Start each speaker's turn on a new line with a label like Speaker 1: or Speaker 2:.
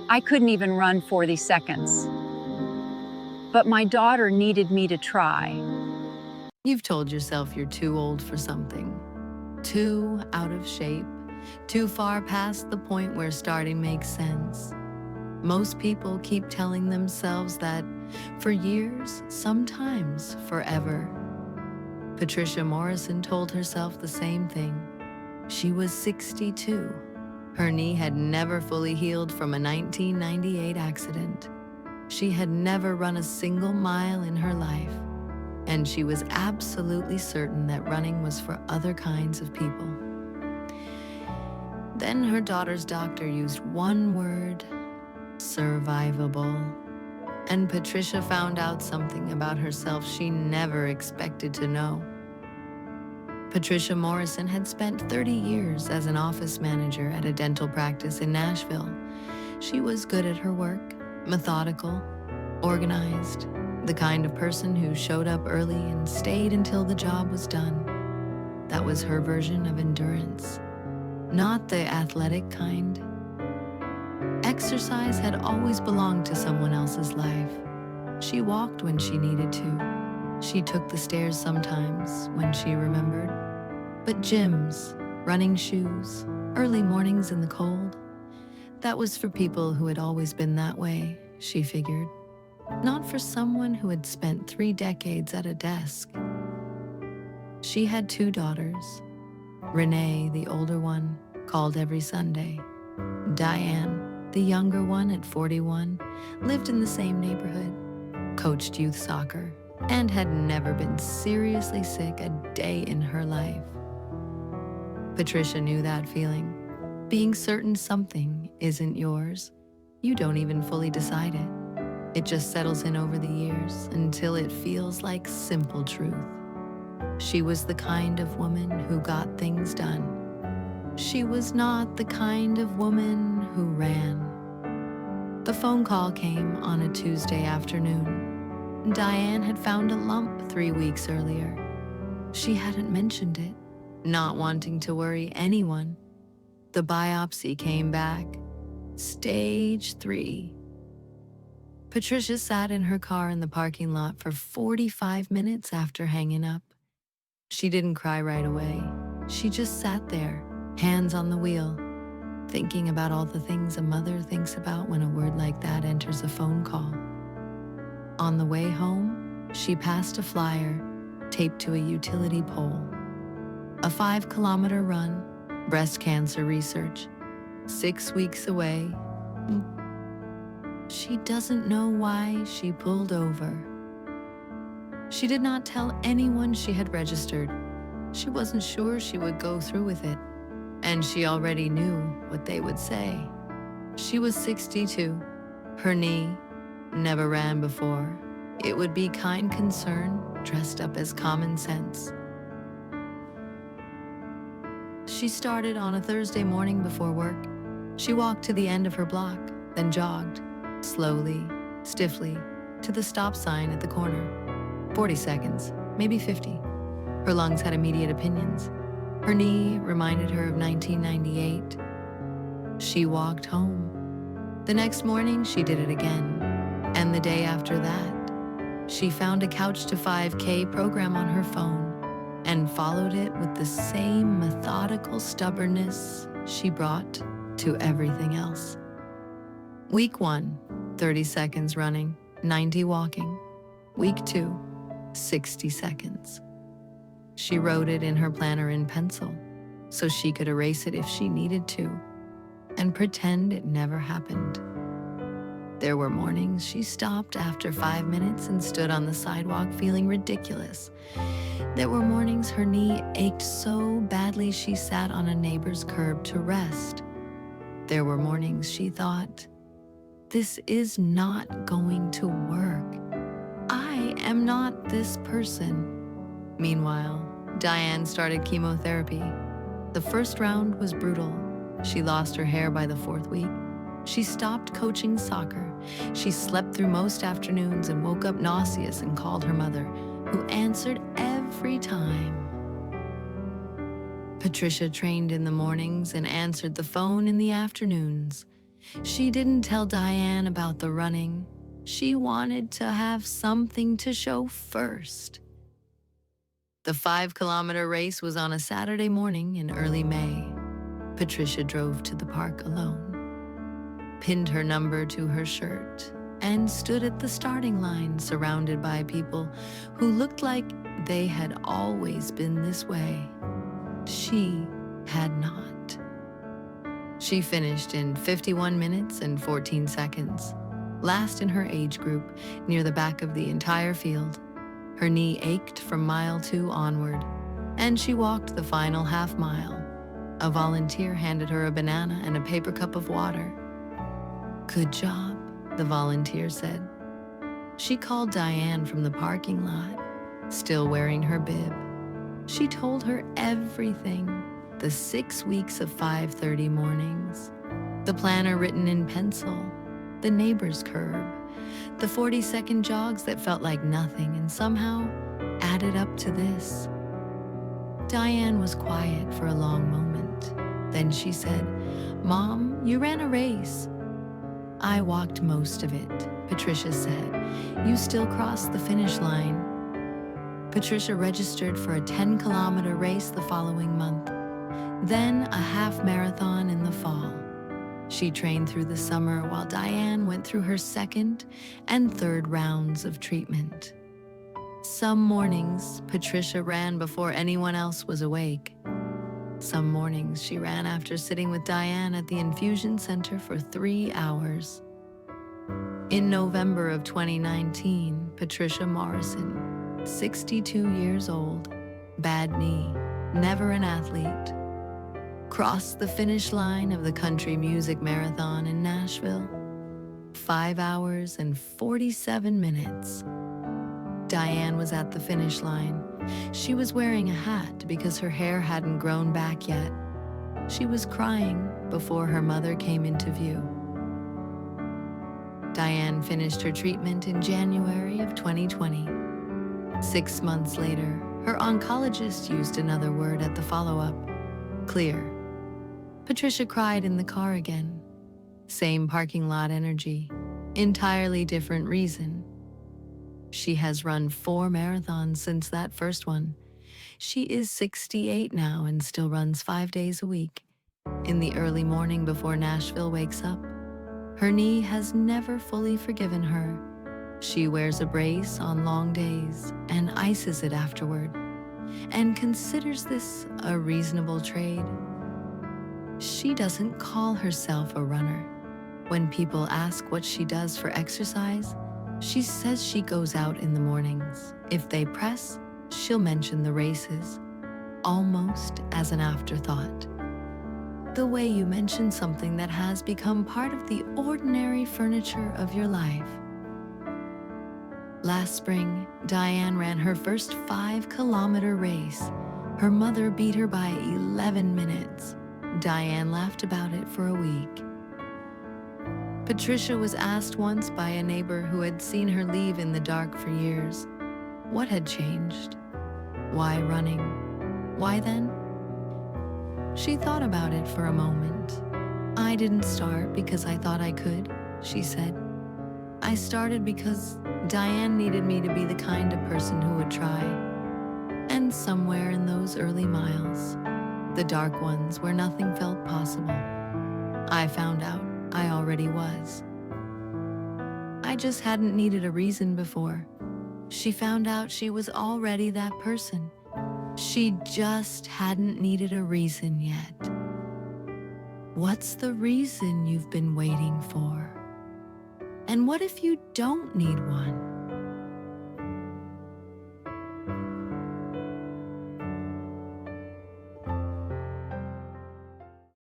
Speaker 1: I couldn't even run 40 seconds. But my daughter needed me to try.
Speaker 2: You've told yourself you're too old for something, too out of shape, too far past the point where starting makes sense. Most people keep telling themselves that for years, sometimes forever. Patricia Morrison told herself the same thing. She was 62. Her knee had never fully healed from a 1998 accident. She had never run a single mile in her life, and she was absolutely certain that running was for other kinds of people. Then her daughter's doctor used one word: survivable. And Patricia found out something about herself she never expected to know. Patricia Morrison had spent 30 years as an office manager at a dental practice in Nashville. She was good at her work, methodical, organized, the kind of person who showed up early and stayed until the job was done. That was her version of endurance, not the athletic kind. Exercise had always belonged to someone else's life. She walked when she needed to. She took the stairs sometimes when she remembered. But gyms, running shoes, early mornings in the cold, that was for people who had always been that way, she figured. Not for someone who had spent 3 decades at a desk. She had 2 daughters. Renee, the older one, called every Sunday. Diane, the younger one at 41, lived in the same neighborhood, coached youth soccer, and had never been seriously sick a day in her life. Patricia knew that feeling. Being certain something isn't yours, you don't even fully decide it. It just settles in over the years until it feels like simple truth. She was the kind of woman who got things done. She was not the kind of woman who ran. The phone call came on a Tuesday afternoon. Diane had found a lump 3 weeks earlier. She hadn't mentioned it, not wanting to worry anyone. The biopsy came back, stage 3. Patricia sat in her car in the parking lot for 45 minutes after hanging up. She didn't cry right away. She just sat there, hands on the wheel, thinking about all the things a mother thinks about when a word like that enters a phone call. On the way home, she passed a flyer taped to a utility pole. A 5-kilometer run, breast cancer research, 6 weeks away. She doesn't know why she pulled over. She did not tell anyone she had registered. She wasn't sure she would go through with it, and she already knew what they would say. She was 62. Her knee never ran before. It would be kind concern dressed up as common sense. She started on a Thursday morning before work. She walked to the end of her block, then jogged, slowly, stiffly, to the stop sign at the corner. 40 seconds, maybe 50. Her lungs had immediate opinions. Her knee reminded her of 1998. She walked home. The next morning, she did it again. And the day after that, she found a Couch to 5K program on her phone and followed it with the same methodical stubbornness she brought to everything else. Week 1, 30 seconds running, 90 walking. Week 2, 60 seconds. She wrote it in her planner in pencil so she could erase it if she needed to and pretend it never happened. There were mornings she stopped after 5 minutes and stood on the sidewalk feeling ridiculous. There were mornings her knee ached so badly she sat on a neighbor's curb to rest. There were mornings she thought, "This is not going to work. I am not this person." Meanwhile, Diane started chemotherapy. The first round was brutal. She lost her hair by the 4th week. She stopped coaching soccer. She slept through most afternoons and woke up nauseous and called her mother, who answered every time. Patricia trained in the mornings and answered the phone in the afternoons. She didn't tell Diane about the running. She wanted to have something to show first. The 5-kilometer race was on a Saturday morning in early May. Patricia drove to the park alone, pinned her number to her shirt, and stood at the starting line surrounded by people who looked like they had always been this way. She had not. She finished in 51 minutes and 14 seconds, last in her age group, near the back of the entire field. Her knee ached from mile 2 onward, and she walked the final half mile. A volunteer handed her a banana and a paper cup of water. "Good job," the volunteer said. She called Diane from the parking lot, still wearing her bib. She told her everything, the 6 weeks of 5:30 mornings, the planner written in pencil, the neighbor's curb, the 40-second jogs that felt like nothing and somehow added up to this. Diane was quiet for a long moment. Then she said, "Mom, you ran a race." "I walked most of it," Patricia said. "You still crossed the finish line." Patricia registered for a 10-kilometer race the following month, then a half marathon in the fall. She trained through the summer while Diane went through her second and third rounds of treatment. Some mornings, Patricia ran before anyone else was awake. Some mornings, she ran after sitting with Diane at the infusion center for 3 hours. In November of 2019, Patricia Morrison, 62 years old, bad knee, never an athlete, crossed the finish line of the Country Music Marathon in Nashville. 5 hours and 47 minutes. Diane was at the finish line. She was wearing a hat because her hair hadn't grown back yet. She was crying before her mother came into view. Diane finished her treatment in January of 2020. 6 months later, her oncologist used another word at the follow-up: clear. Patricia cried in the car again. Same parking lot energy, entirely different reason. She has run 4 marathons since that first one. She is 68 now and still runs 5 days a week. In the early morning before Nashville wakes up, her knee has never fully forgiven her. She wears a brace on long days and ices it afterward, and considers this a reasonable trade. She doesn't call herself a runner. When people ask what she does for exercise, she says she goes out in the mornings. If they press, she'll mention the races, almost as an afterthought. The way you mention something that has become part of the ordinary furniture of your life. Last spring, Diane ran her first 5-kilometer race. Her mother beat her by 11 minutes. Diane laughed about it for a week. Patricia was asked once by a neighbor who had seen her leave in the dark for years, what had changed? Why running? Why then? She thought about it for a moment. "I didn't start because I thought I could," she said. "I started because Diane needed me to be the kind of person who would try." And somewhere in those early miles, the dark ones where nothing felt possible, I found out I already was. I just hadn't needed a reason before. She found out she was already that person. She just hadn't needed a reason yet. What's the reason you've been waiting for? And what if you don't need one?